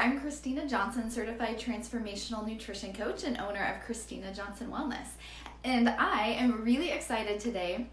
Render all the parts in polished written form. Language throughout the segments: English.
I'm Christina Johnson, certified transformational nutrition coach and owner of Christina Johnson Wellness. And I am really excited today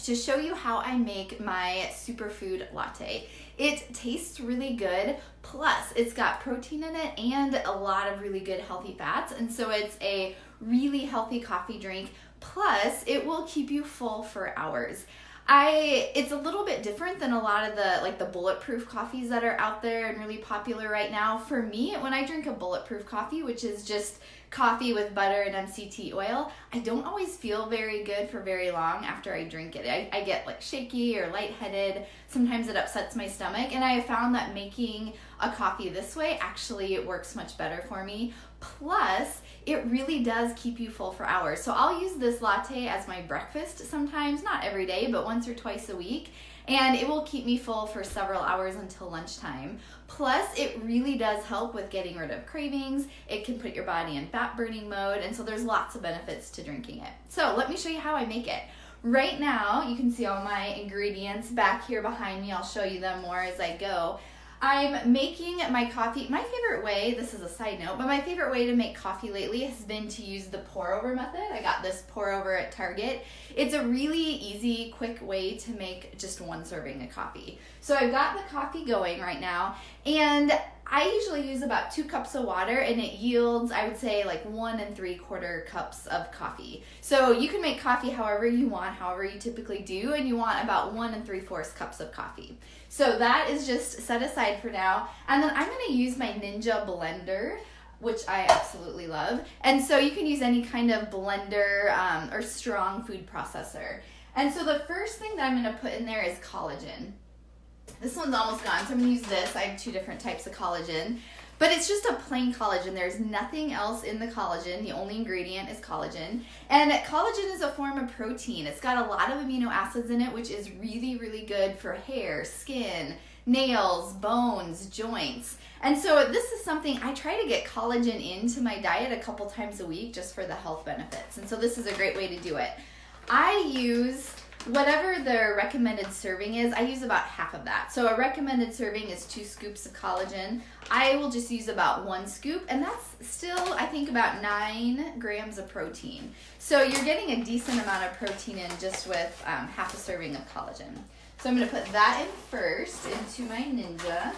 to show you how I make my superfood latte. It tastes really good, plus it's got protein in it and a lot of really good healthy fats, and so it's a really healthy coffee drink, plus it will keep you full for hours. It's a little bit different than a lot of the bulletproof coffees that are out there and really popular right now. For me, when I drink a bulletproof coffee, which is just coffee with butter and MCT oil, I don't always feel very good for very long after I drink it. I get like shaky or lightheaded. Sometimes it upsets my stomach, and I have found that making a coffee this way actually works much better for me. Plus, it really does keep you full for hours. So I'll use this latte as my breakfast sometimes, not every day, but once or twice a week. And it will keep me full for several hours until lunchtime. Plus, it really does help with getting rid of cravings. It can put your body in fat burning mode. And so there's lots of benefits to drinking it. So let me show you how I make it. Right now, you can see all my ingredients back here behind me. I'll show you them more as I go. I'm making my coffee. My favorite way, this is a side note, but my favorite way to make coffee lately has been to use the pour over method. I got this pour over at Target. It's a really easy, quick way to make just one serving of coffee. So I've got the coffee going right now, and I usually use about 2 cups of water, and it yields, I would say, like 1 3/4 cups of coffee. So you can make coffee however you want, however you typically do, and you want about 1 3/4 cups of coffee. So that is just set aside for now. And then I'm gonna use my Ninja blender, which I absolutely love. And so you can use any kind of blender or strong food processor. And so the first thing that I'm gonna put in there is collagen. This one's almost gone, so I'm gonna use this. I have 2 different types of collagen, but it's just a plain collagen. There's nothing else in the collagen. The only ingredient is collagen. And collagen is a form of protein. It's got a lot of amino acids in it, which is really, really good for hair, skin, nails, bones, joints. And so this is something I try to get collagen into my diet a couple times a week just for the health benefits. And so this is a great way to do it. I use whatever the recommended serving is. I use about half of that. So a recommended serving is 2 scoops of collagen. I will just use about 1 scoop, and that's still, I think, about 9 grams of protein. So you're getting a decent amount of protein in just with half a serving of collagen. So I'm going to put that in first into my Ninja.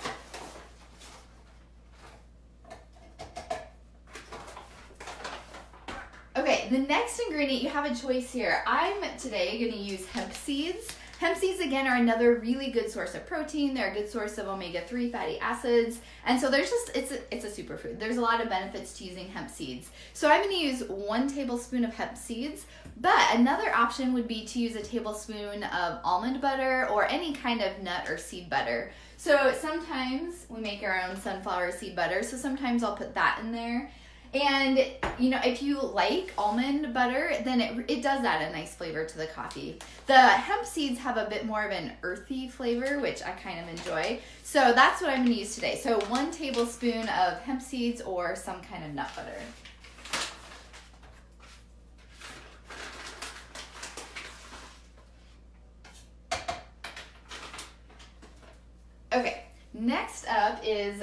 Okay, the next ingredient, you have a choice here. I'm today going to use hemp seeds. Hemp seeds, again, are another really good source of protein. They're a good source of omega-3 fatty acids. And so there's just, it's a superfood. There's a lot of benefits to using hemp seeds. So I'm going to use 1 tablespoon of hemp seeds, but another option would be to use a tablespoon of almond butter or any kind of nut or seed butter. So sometimes we make our own sunflower seed butter, so sometimes I'll put that in there. And, you know, if you like almond butter, then it does add a nice flavor to the coffee. The hemp seeds have a bit more of an earthy flavor, which I kind of enjoy. So that's what I'm going to use today. So 1 tablespoon of hemp seeds or some kind of nut butter. Okay, next up is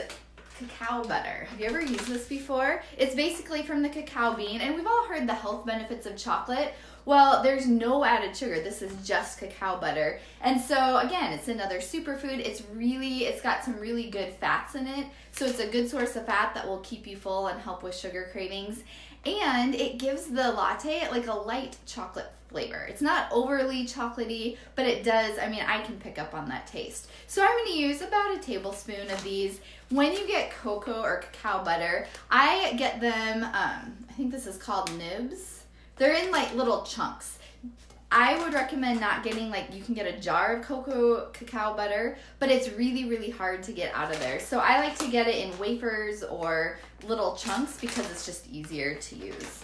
cacao butter. Have you ever used this before? It's basically from the cacao bean, and we've all heard the health benefits of chocolate. Well, there's no added sugar. This is just cacao butter. And so again, it's another superfood. It's got some really good fats in it. So it's a good source of fat that will keep you full and help with sugar cravings. And it gives the latte like a light chocolate flavor. It's not overly chocolatey, but it does, I can pick up on that taste. So I'm going to use about a tablespoon of these. When you get cocoa or cacao butter, I get them, I think this is called nibs. They're in like little chunks. I would recommend not getting, you can get a jar of cacao butter, but it's really, really hard to get out of there. So I like to get it in wafers or little chunks because it's just easier to use.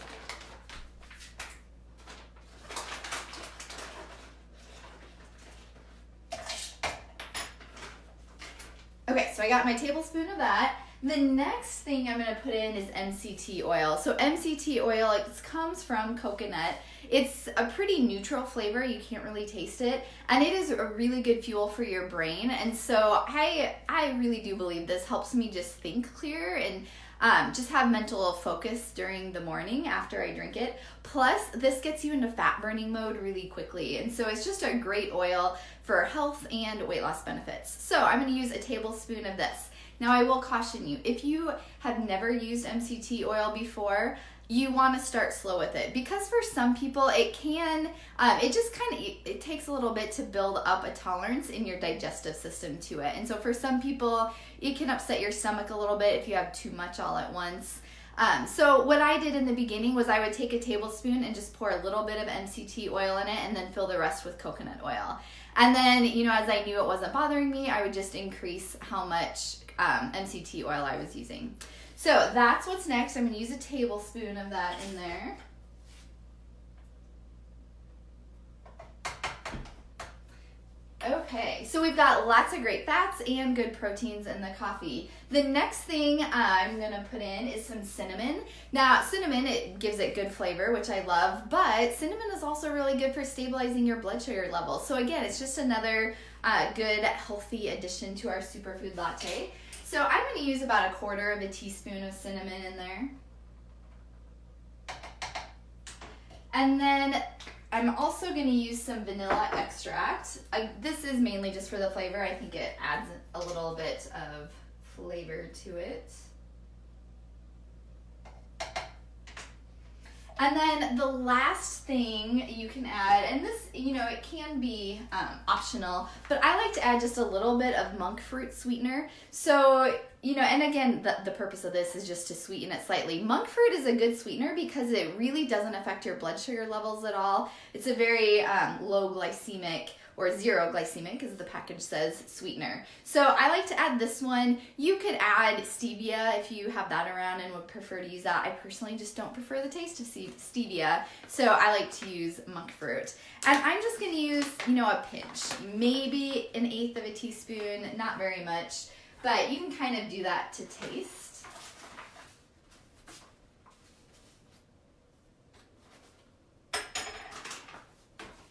Okay, so I got my tablespoon of that. The next thing I'm going to put in is MCT oil. So MCT oil, it comes from coconut. It's a pretty neutral flavor. You can't really taste it. And it is a really good fuel for your brain. And so I really do believe this helps me just think clearer and just have mental focus during the morning after I drink it. Plus, this gets you into fat burning mode really quickly. And so it's just a great oil for health and weight loss benefits. So I'm going to use a tablespoon of this. Now, I will caution you, if you have never used MCT oil before, you want to start slow with it, because for some people it can, it takes a little bit to build up a tolerance in your digestive system to it. And so for some people, it can upset your stomach a little bit if you have too much all at once. So what I did in the beginning was I would take a tablespoon and just pour a little bit of MCT oil in it and then fill the rest with coconut oil. And then, as I knew it wasn't bothering me, I would just increase how much MCT oil I was using. So that's what's next. I'm going to use a tablespoon of that in there. Okay, so we've got lots of great fats and good proteins in the coffee. The next thing I'm going to put in is some cinnamon. Now, cinnamon, it gives it good flavor, which I love, but cinnamon is also really good for stabilizing your blood sugar levels. So again, it's just another good, healthy addition to our superfood latte. So I'm going to use about 1/4 teaspoon of cinnamon in there. And then I'm also going to use some vanilla extract. This is mainly just for the flavor. I think it adds a little bit of flavor to it. And then the last thing you can add, and this, it can be optional, but I like to add just a little bit of monk fruit sweetener. So, and again, the purpose of this is just to sweeten it slightly. Monk fruit is a good sweetener because it really doesn't affect your blood sugar levels at all. It's a very low glycemic, or 0 glycemic, as the package says, sweetener. So I like to add this one. You could add stevia if you have that around and would prefer to use that. I personally just don't prefer the taste of stevia, so I like to use monk fruit. And I'm just gonna use, a pinch, maybe 1/8 teaspoon, not very much, but you can kind of do that to taste.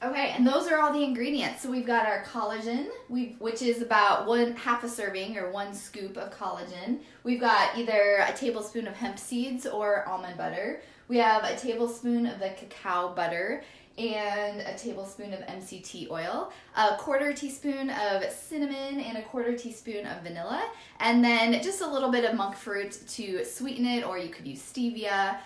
Okay, and those are all the ingredients. So we've got our collagen, which is about 1/2 serving or 1 scoop of collagen. We've got either a tablespoon of hemp seeds or almond butter. We have a tablespoon of the cacao butter and a tablespoon of MCT oil, 1/4 teaspoon of cinnamon, and 1/4 teaspoon of vanilla, and then just a little bit of monk fruit to sweeten it, or you could use stevia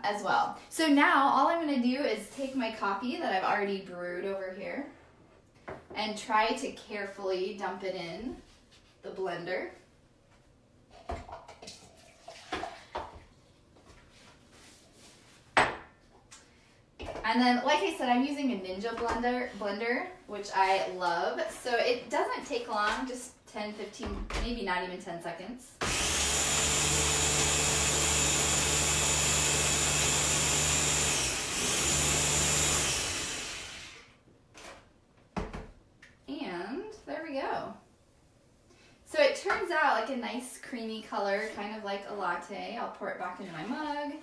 as well. So now all I'm going to do is take my coffee that I've already brewed over here and try to carefully dump it in the blender. And then, like I said, I'm using a Ninja blender, which I love. So it doesn't take long, just 10, 15, maybe not even 10 seconds. And there we go. So it turns out like a nice creamy color, kind of like a latte. I'll pour it back into my mug.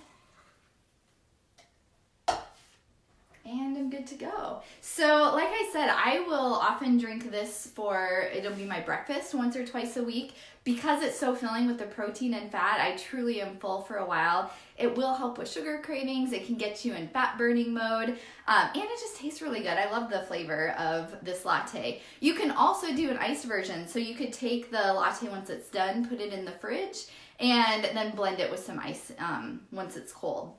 And I'm good to go. So like I said, I will often drink this it'll be my breakfast once or twice a week. Because it's so filling with the protein and fat, I truly am full for a while. It will help with sugar cravings. It can get you in fat burning mode. And it just tastes really good. I love the flavor of this latte. You can also do an iced version. So you could take the latte once it's done, put it in the fridge, and then blend it with some ice once it's cold.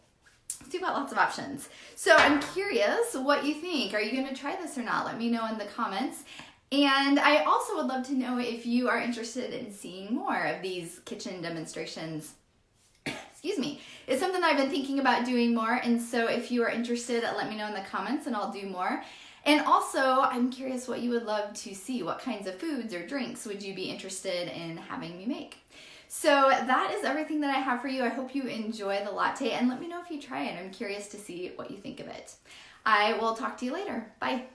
So you've got lots of options. So I'm curious what you think. Are you going to try this or not? Let me know in the comments. And I also would love to know if you are interested in seeing more of these kitchen demonstrations. Excuse me. It's something I've been thinking about doing more. And so if you are interested, let me know in the comments and I'll do more. And also, I'm curious what you would love to see. What kinds of foods or drinks would you be interested in having me make? So that is everything that I have for you. I hope you enjoy the latte and let me know if you try it. I'm curious to see what you think of it. I will talk to you later. Bye.